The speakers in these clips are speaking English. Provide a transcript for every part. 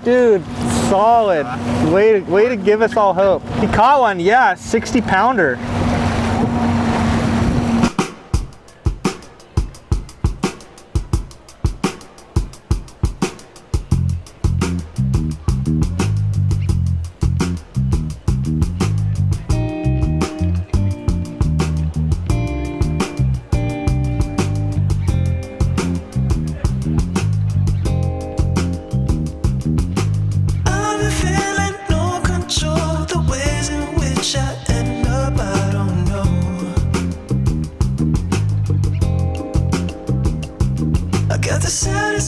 dude, solid. Way to give us all hope. He caught one, yeah, 60-pounder.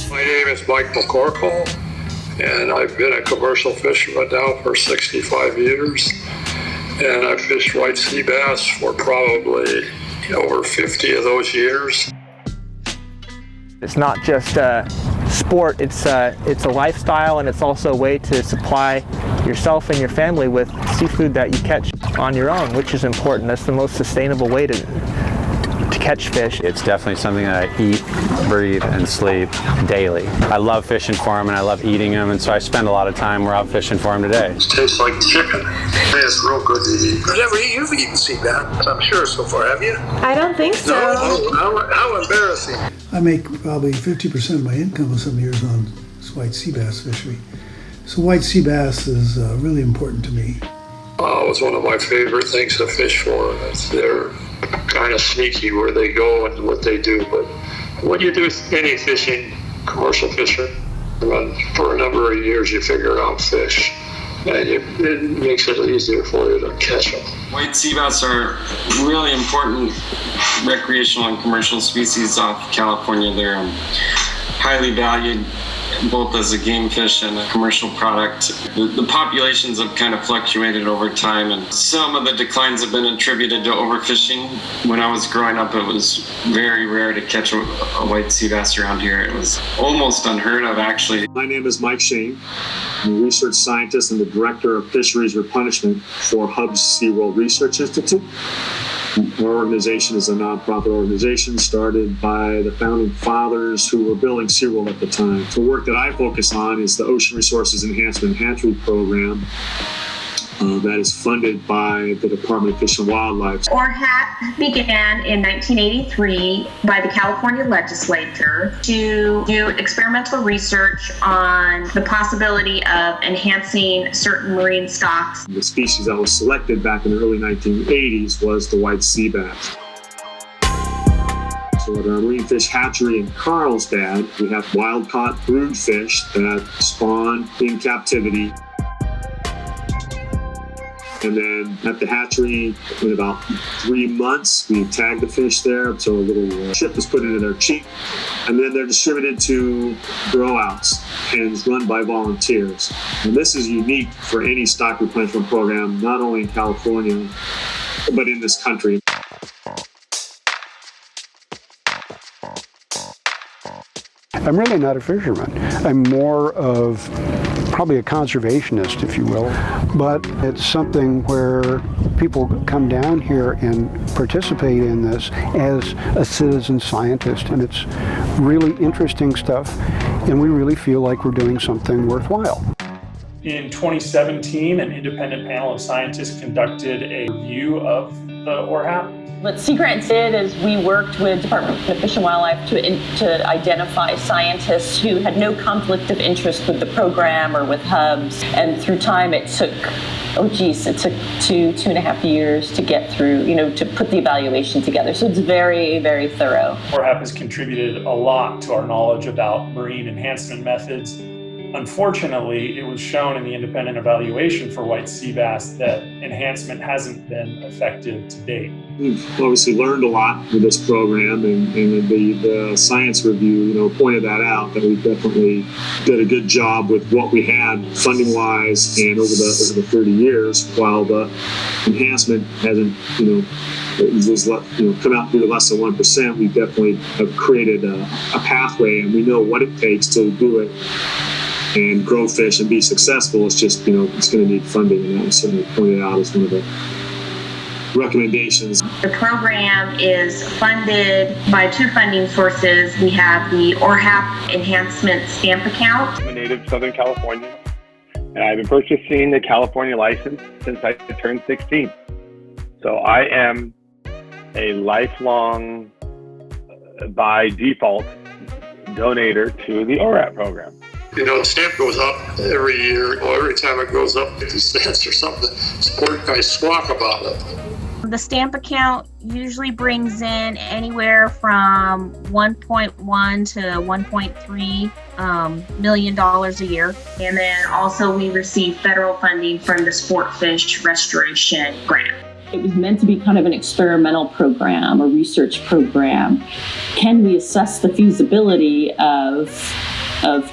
My name is Mike McCorkle, and I've been a commercial fisherman now for 65 years. And I've fished white sea bass for probably over 50 of those years. It's not just a sport, it's a lifestyle, and it's also a way to supply yourself and your family with seafood that you catch on your own, which is important. That's the most sustainable way to catch fish. It's definitely something that I eat, breathe, and sleep daily. I love fishing for them and I love eating them, and so I spend a lot of time we're out fishing for them today. It tastes like chicken. It's real good to eat. You've eaten sea bass, I'm sure, so far, have you? I don't think so. No? How embarrassing. I make probably 50% of my income some years on white sea bass fishery. So white sea bass is really important to me. It's one of my favorite things to fish for. They're kind of sneaky where they go and what they do, but when you do any fishing, commercial fishing, for a number of years you figure out fish, and it makes it easier for you to catch them. White sea bass are really important recreational and commercial species off California. They're highly valued both as a game fish and a commercial product. The populations have kind of fluctuated over time, and some of the declines have been attributed to overfishing. When I was growing up, it was very rare to catch a white sea bass around here. It was almost unheard of, actually. My name is Mike Shane. I'm a research scientist and the director of Fisheries Replenishment for Hubbs-Seaworld Research Institute. Our organization is a nonprofit organization started by the founding fathers who were building SeaWorld at the time. The work that I focus on is the Ocean Resources Enhancement Hatchery program that is funded by the Department of Fish and Wildlife. OREHP began in 1983 by the California legislature to do experimental research on the possibility of enhancing certain marine stocks. The species that was selected back in the early 1980s was the white sea bass. So at our marine fish hatchery in Carlsbad, we have wild-caught brood fish that spawn in captivity. And then at the hatchery, in about 3 months, we tag the fish there. So a little chip is put into their cheek. And then they're distributed to grow-outs, pens run by volunteers. And this is unique for any stock replenishment program, not only in California, but in this country. I'm really not a fisherman. I'm more of probably a conservationist, if you will. But it's something where people come down here and participate in this as a citizen scientist. And it's really interesting stuff. And we really feel like we're doing something worthwhile. In 2017, an independent panel of scientists conducted a review of the OREHP. What Sea Grant did is we worked with Department of Fish and Wildlife to identify scientists who had no conflict of interest with the program or with Hubbs. And through time, it took, it took two and a half years to get through, to put the evaluation together. So it's very, very thorough. OREHP has contributed a lot to our knowledge about marine enhancement methods. Unfortunately, it was shown in the independent evaluation for white sea bass that enhancement hasn't been effective to date. We've obviously learned a lot with this program, and the science review, pointed that out, that we definitely did a good job with what we had funding-wise and over the 30 years, while the enhancement hasn't, come out through less than 1%. We definitely have created a pathway, and we know what it takes to do it and grow fish and be successful. It's just, it's going to need funding, and that was certainly pointed out as one of the recommendations. The program is funded by two funding sources. We have the OREHP Enhancement Stamp Account. I'm a native of Southern California. and I've been purchasing the California license since I turned 16. So I am a lifelong, by default, donator to the OREHP program. You know, the stamp goes up every year, or every time it goes up 50 cents or something, sport guys squawk about it. The stamp account usually brings in anywhere from $1.1 to $1.3 million a year. And then also we receive federal funding from the Sport Fish Restoration Grant. It was meant to be kind of an experimental program, a research program. Can we assess the feasibility of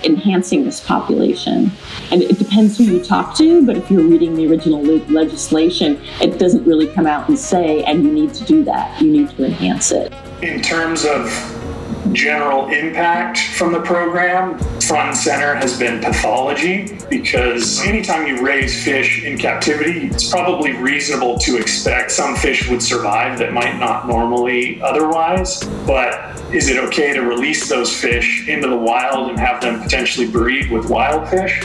enhancing this population? And it depends who you talk to, but if you're reading the original legislation, it doesn't really come out and say, and you need to do that, you need to enhance it. In terms of general impact from the program, front and center has been pathology, because anytime you raise fish in captivity, it's probably reasonable to expect some fish would survive that might not normally otherwise. But is it okay to release those fish into the wild and have them potentially breed with wild fish?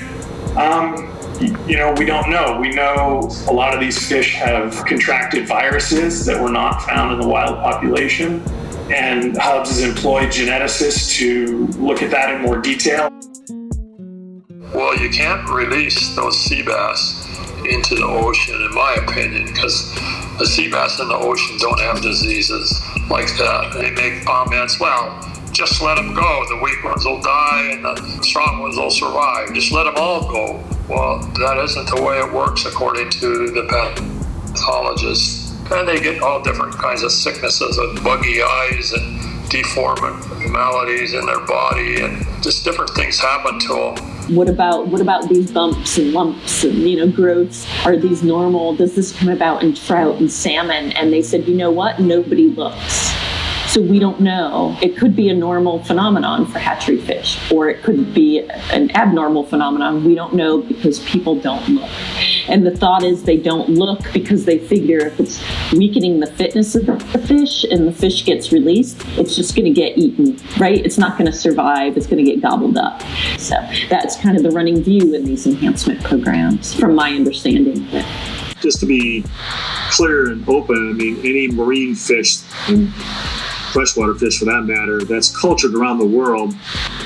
You know, we don't know. We know a lot of these fish have contracted viruses that were not found in the wild population. And Hubbs has employed geneticists to look at that in more detail. Well, you can't release those sea bass into the ocean, in my opinion, because the sea bass in the ocean don't have diseases like that. They make comments, well, just let them go. The weak ones will die and the strong ones will survive. Just let them all go. Well, that isn't the way it works according to the pathologists. And they get all different kinds of sicknesses, and buggy eyes and deformalities in their body, and just different things happen to them. What about these bumps and lumps and growths? Are these normal? Does this come about in trout and salmon? And they said, you know what? Nobody looks. So we don't know. It could be a normal phenomenon for hatchery fish, or it could be an abnormal phenomenon. We don't know because people don't look. And the thought is they don't look because they figure if it's weakening the fitness of the fish and the fish gets released, it's just going to get eaten, right? It's not going to survive. It's going to get gobbled up. So that's kind of the running view in these enhancement programs, from my understanding of it. Just to be clear and open, I mean, any marine fish, freshwater fish for that matter, that's cultured around the world,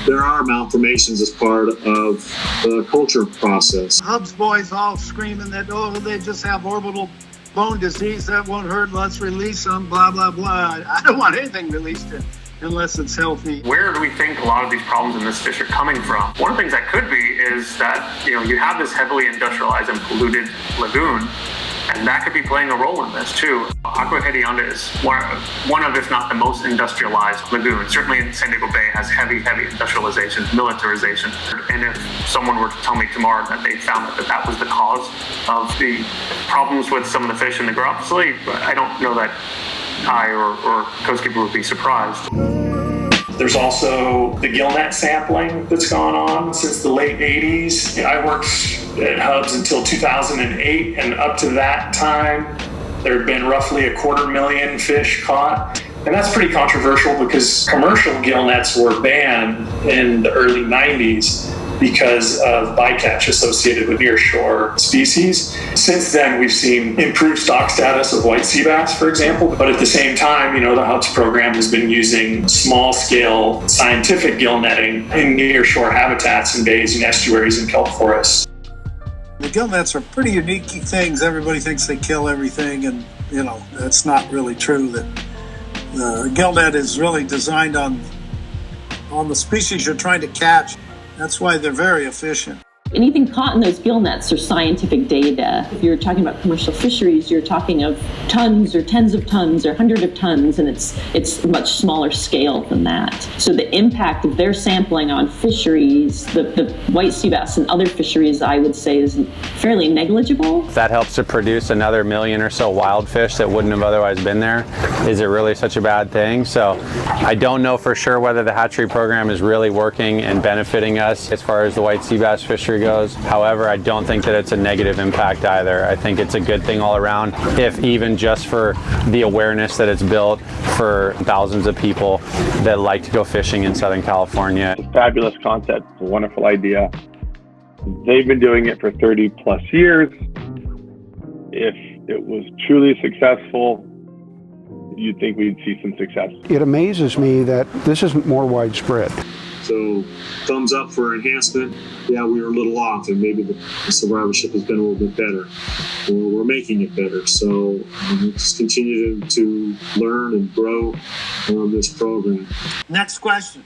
there are malformations as part of the culture process. Hubbs boys all screaming that, they just have orbital bone disease, that won't hurt, let's release them, blah, blah, blah. I don't want anything released unless it's healthy. Where do we think a lot of these problems in this fish are coming from? One of the things that could be is that, you have this heavily industrialized and polluted lagoon, and that could be playing a role in this too. Agua Hedionda is one of, if not the most industrialized lagoons. Certainly in San Diego Bay has heavy industrialization, militarization. And if someone were to tell me tomorrow that they found that was the cause of the problems with some of the fish in the grow facility, I don't know that I or Coastkeeper would be surprised. There's also the gillnet sampling that's gone on since the late 80s. I worked at Hubbs until 2008, and up to that time, there had been roughly 250,000 fish caught. And that's pretty controversial because commercial gillnets were banned in the early 90s because of bycatch associated with nearshore species. Since then, we've seen improved stock status of white sea bass, for example. But at the same time, the Hubbs program has been using small-scale scientific gill netting in nearshore habitats in bays and estuaries and kelp forests. The gill nets are pretty unique things. Everybody thinks they kill everything, and that's not really true. That the gill net is really designed on the species you're trying to catch. That's why they're very efficient. Anything caught in those gill nets are scientific data. If you're talking about commercial fisheries, you're talking of tons or tens of tons or hundreds of tons, and it's a much smaller scale than that. So the impact of their sampling on fisheries, the white sea bass and other fisheries, I would say is fairly negligible. That helps to produce another 1 million or so wild fish that wouldn't have otherwise been there. Is it really such a bad thing? So I don't know for sure whether the hatchery program is really working and benefiting us as far as the white sea bass fishery goes. However, I don't think that it's a negative impact either. I think it's a good thing all around, if even just for the awareness that it's built for thousands of people that like to go fishing in Southern California. It's a fabulous concept. It's a wonderful idea. They've been doing it for 30 plus years. If it was truly successful, you'd think we'd see some success. It amazes me that this isn't more widespread. So thumbs up for enhancement. Yeah, we were a little off, and maybe the survivorship has been a little bit better. We're making it better. So let's continue to learn and grow on this program. Next question.